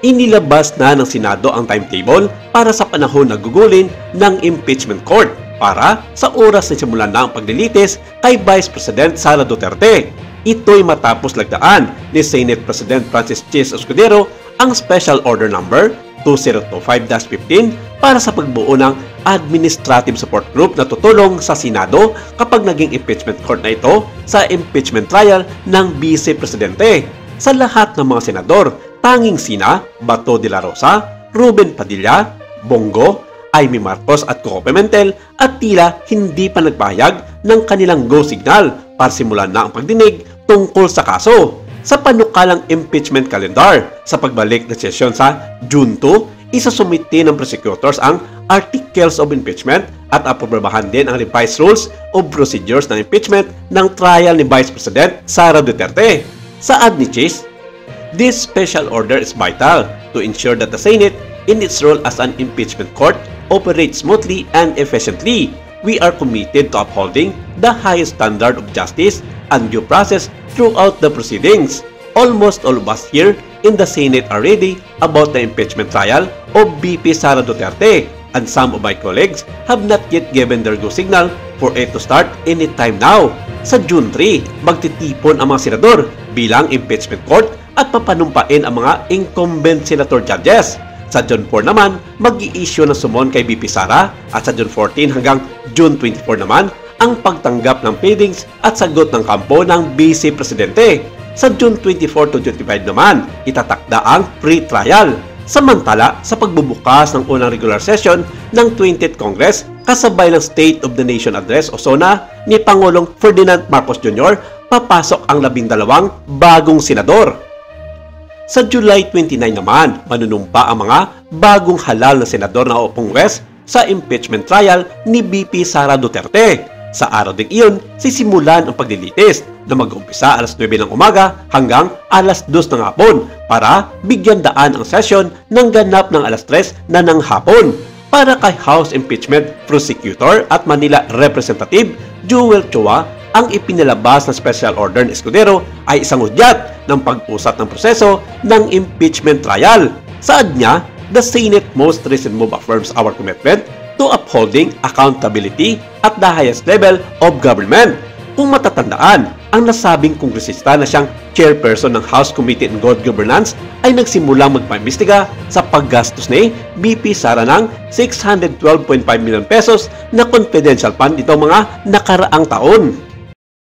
Inilabas na ng Senado ang timetable para sa panahon na gugulin ng impeachment court para sa oras na simulan na ang paglilitis kay Vice President Sara Duterte. Ito'y matapos lagdaan ni Senate President Francis Chis Escudero ang Special Order Number 2025-15 para sa pagbuo ng Administrative Support Group na tutulong sa Senado kapag naging impeachment court na ito sa impeachment trial ng Vice Presidente. Sa lahat ng mga senador, tanging sina Bato de la Rosa, Ruben Padilla, Bongo, Amy Marcos at Coco Pimentel at tila hindi pa nagpahayag ng kanilang go signal para simulan na ang pagdinig tungkol sa kaso. Sa panukalang impeachment calendar sa pagbalik na sesyon sa June 2, isasumite ng prosecutors ang Articles of Impeachment at aprobahan din ang revised rules of procedures ng impeachment ng trial ni Vice President Sara Duterte. Saad ni Chis, this special order is vital to ensure that the Senate, in its role as an impeachment court, operates smoothly and efficiently. We are committed to upholding the highest standard of justice and due process throughout the proceedings. Almost all of us here in the Senate are ready about the impeachment trial of VP Sara Duterte, and some of my colleagues have not yet given their go signal for it to start anytime now. Sa June 3, magtitipon ang mga senador bilang impeachment court at papanumpain ang mga incumbent senator judges. Sa June 4 naman, mag-i-issue ng sumon kay VP Sara at sa June 14 hanggang June 24 naman ang pagtanggap ng pleadings at sagot ng kampo ng Vice Presidente. Sa June 24 to 25 naman, itatakda ang pre-trial. Samantala, sa pagbubukas ng unang regular session ng 20th Congress, kasabay ng State of the Nation Address o SONA ni Pangulong Ferdinand Marcos Jr., papasok ang 12 bagong senador. Sa July 29 naman, manunumpa ang mga bagong halal na senador na uupong West sa impeachment trial ni VP Sara Duterte. Sa araw ding iyon, sisimulan ang paglilitis na mag-umpisa alas 9 ng umaga hanggang alas 2 ng hapon para bigyan daan ang session ng ganap ng alas 3 na ng hapon. Para kay House Impeachment Prosecutor at Manila Representative Joel Chua, ang ipinalabas na special order ni Escudero ay isang udyat ng pag-usat ng proseso ng impeachment trial. Saad niya, the Senate most recent move affirms our commitment to upholding accountability at the highest level of government. Kung matatandaan, ang nasabing kongresista na siyang chairperson ng House Committee on Good Governance ay nagsimulang magpaimbestiga sa paggastos ni VP Sara ng 612.5 million pesos na confidential fund itong mga nakaraang taon.